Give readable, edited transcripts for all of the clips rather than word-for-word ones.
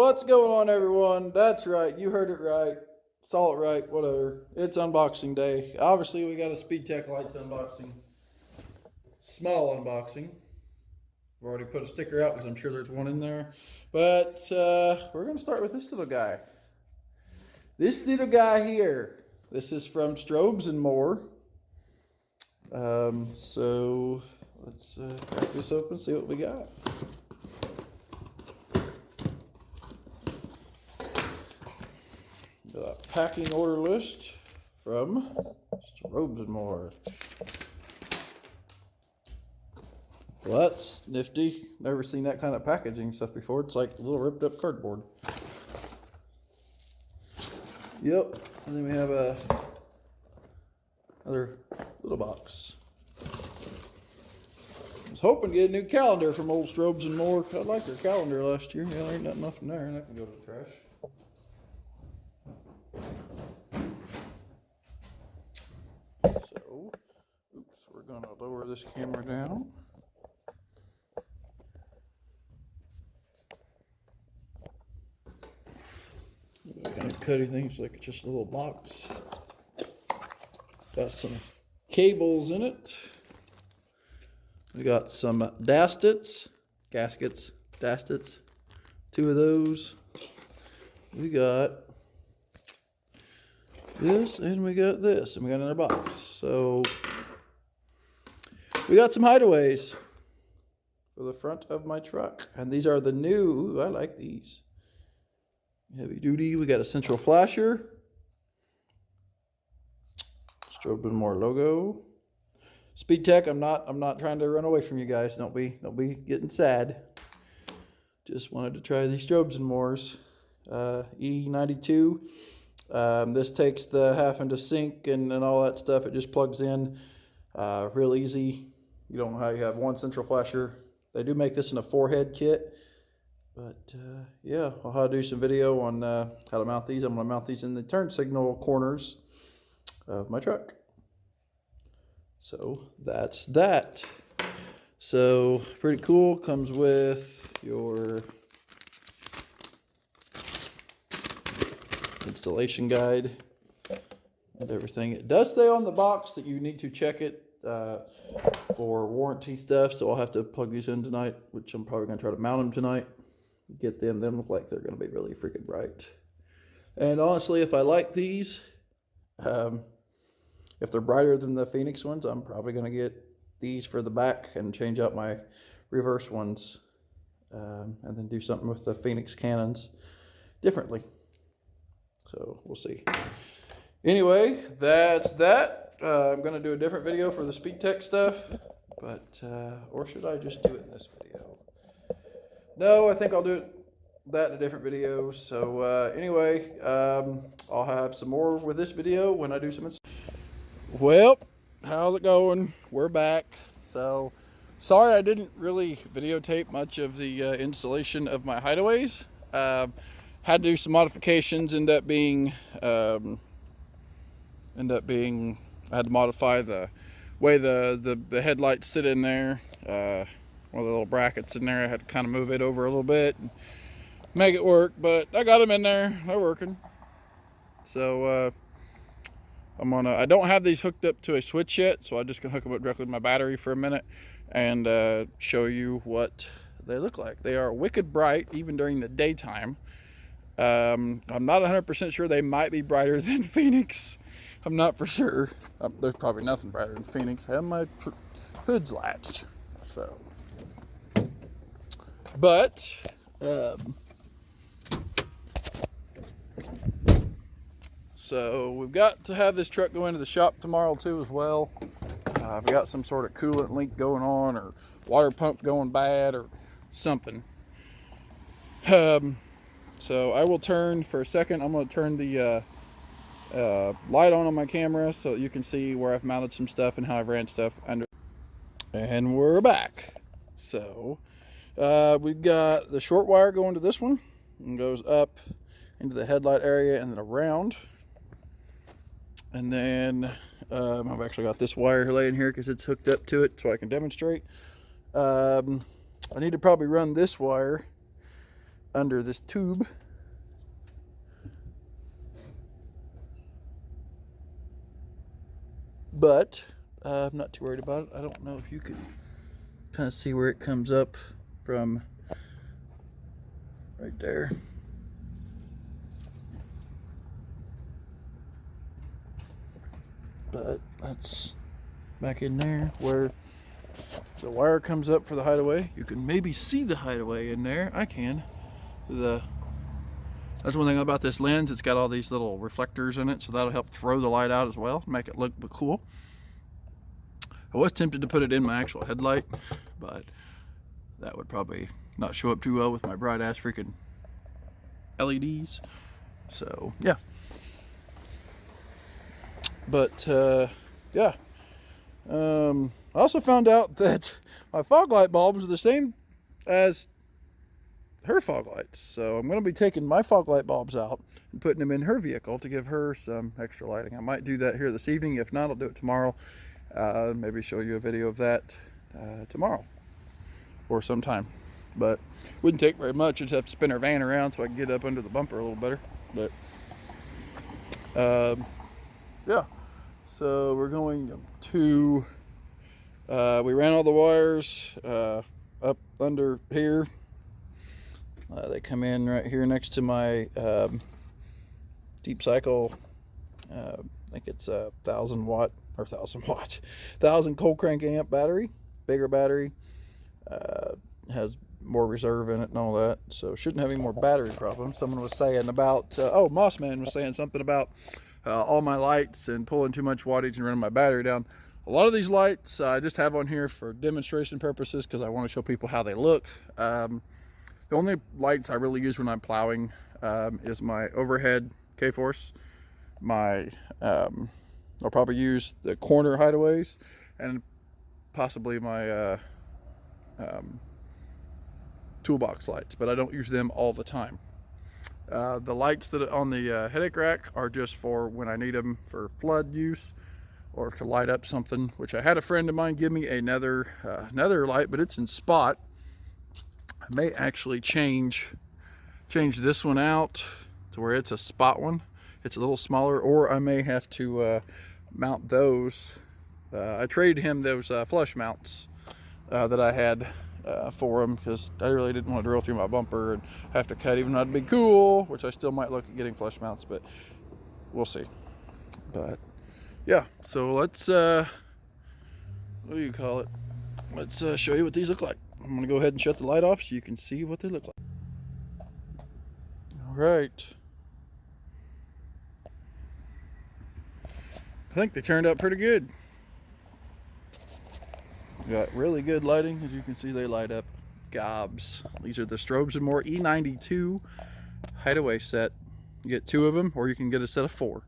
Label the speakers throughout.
Speaker 1: What's going on, everyone? That's right, you heard it right. Saw it right, whatever. It's unboxing day. Obviously, we got a Speed Tech Lights unboxing. Small unboxing. I've already put a sticker out because I'm sure there's one in there. But we're going to start with this little guy. This little guy here. This is from Strobes N More. So let's crack this open and see what we got. Got a packing order list from Strobes N More. Well, that's nifty. Never seen that kind of packaging stuff before. It's like a little ripped up cardboard. Yep. And then we have another little box. I was hoping to get a new calendar from old Strobes N More. I liked their calendar last year. Yeah, there ain't nothing there, and that can go to the trash. So, oops, we're gonna lower this camera down. Gonna cut anything, it's like it's just a little box. Got some cables in it. We got some gaskets, dastets, 2 of those. We got this, and we got this, and we got another box. So we got some hideaways for the front of my truck, and these are the new. I like these. Heavy duty. We got a central flasher. Strobes N More logo. Speed Tech. I'm not trying to run away from you guys. Don't be getting sad. Just wanted to try these Strobes N Mores. E92. This takes the having to sync and all that stuff. It just plugs in real easy. You don't know how you have one central flasher. They do make this in a 4-head kit. But yeah, I'll have to do some video on how to mount these. I'm going to mount these in the turn signal corners of my truck. So that's that. So pretty cool. Comes with your installation guide and everything. It does say on the box that you need to check it for warranty stuff. So I'll have to plug these in tonight, which I'm probably going to try to mount them tonight. Get them look like they're going to be really freaking bright. And honestly, if I like these, if they're brighter than the Phoenix ones, I'm probably going to get these for the back and change out my reverse ones, and then do something with the Phoenix cannons differently. So we'll see. Anyway, that's that. I'm going to do a different video for the Speed Tech stuff, but or should I just do it in this video? No, I think I'll do that in a different video. So anyway, I'll have some more with this video when I do some. Well, how's it going? We're back. So sorry I didn't really videotape much of the installation of my hideaways. Had to do some modifications. I had to modify the way the headlights sit in there. One of the little brackets in there, I had to kind of move it over a little bit and make it work, but I got them in there. They're working. So I don't have these hooked up to a switch yet, so I'm just gonna hook them up directly to my battery for a minute and show you what they look like. They are wicked bright even during the daytime. I'm not 100% sure. They might be brighter than Phoenix. I'm not for sure. There's probably nothing brighter than Phoenix. I have my hoods latched, so. But so we've got to have this truck go into the shop tomorrow too as well. I've got some sort of coolant leak going on, or water pump going bad, or something. So I will turn for a second. I'm going to turn the light on my camera so that you can see where I've mounted some stuff and how I've ran stuff under. And we're back. So we've got the short wire going to this one and goes up into the headlight area and then around. And then I've actually got this wire laying here because it's hooked up to it so I can demonstrate. I need to probably run this wire under this tube. But I'm not too worried about it. I don't know if you can kind of see where it comes up from right there. But that's back in there where the wire comes up for the hideaway. You can maybe see the hideaway in there. I can. That's one thing about this lens. It's got all these little reflectors in it, so that'll help throw the light out as well, make it look cool. I was tempted to put it in my actual headlight, but that would probably not show up too well with my bright ass freaking LEDs. So yeah. But yeah. I also found out that my fog light bulbs are the same as her fog lights. So I'm going to be taking my fog light bulbs out and putting them in her vehicle to give her some extra lighting. I might do that here this evening. If not, I'll do it tomorrow. Maybe show you a video of that tomorrow or sometime. But wouldn't take very much. Just have to spin her van around so I can get up under the bumper a little better. But yeah. So we're going to, we ran all the wires up under here. They come in right here next to my deep cycle. I think it's a 1,000 cold crank amp battery, bigger battery, has more reserve in it and all that, so shouldn't have any more battery problems. Someone was saying about, oh, Mossman was saying something about all my lights and pulling too much wattage and running my battery down. A lot of these lights I just have on here for demonstration purposes because I want to show people how they look. The only lights I really use when I'm plowing is my overhead K-Force, my I'll probably use the corner hideaways, and possibly my toolbox lights, but I don't use them all the time. The lights that are on the headache rack are just for when I need them for flood use or to light up something, which I had a friend of mine give me another light, but it's in spot. I may actually change this one out to where it's a spot one. It's a little smaller, or I may have to mount those. I traded him those flush mounts that I had for him because I really didn't want to drill through my bumper and have to cut, even though it'd be cool, which I still might look at getting flush mounts, but we'll see. But yeah, so let's what do you call it? Let's show you what these look like. I'm gonna go ahead and shut the light off so you can see what they look like. All right. I think they turned out pretty good. Got really good lighting. As you can see, they light up gobs. These are the Strobes N More E92 hideaway set. You get 2 of them, or you can get a set of 4.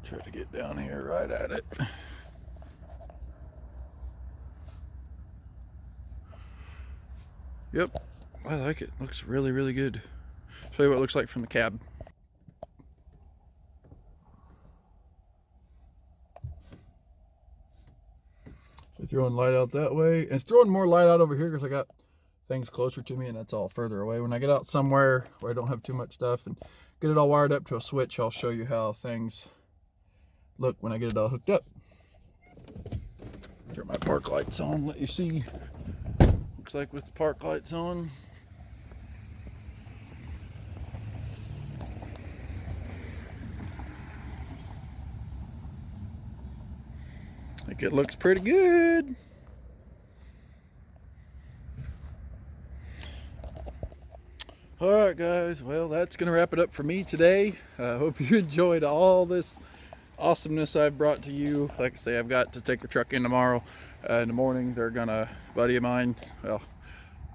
Speaker 1: Try to get down here right at it. Yep, I like it. Looks really, really good. Show you what it looks like from the cab. So throwing light out that way, and it's throwing more light out over here because I got things closer to me, and that's all further away. When I get out somewhere where I don't have too much stuff and get it all wired up to a switch, I'll show you how things look when I get it all hooked up. Turn my park lights on, let you see. Looks like with the park lights on. I think it looks pretty good. All right, guys. Well, that's going to wrap it up for me today. I hope you enjoyed all this awesomeness I've brought to you. Like I say, I've got to take the truck in tomorrow in the morning. They're gonna, buddy of mine, well,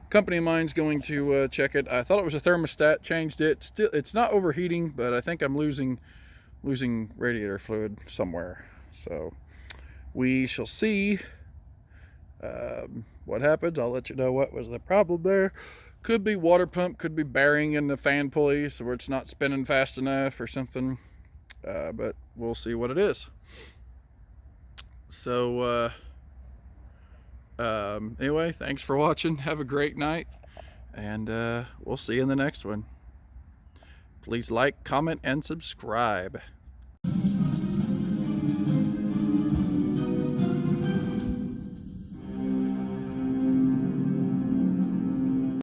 Speaker 1: company of mine's going to check it. I thought it was a thermostat, changed it. Still, it's not overheating, but I think I'm losing radiator fluid somewhere. So we shall see what happens. I'll let you know what was the problem there. Could be water pump, could be bearing in the fan pulley, so where it's not spinning fast enough or something. But we'll see what it is. So anyway, thanks for watching. Have a great night, and we'll see you in the next one. Please like, comment, and subscribe.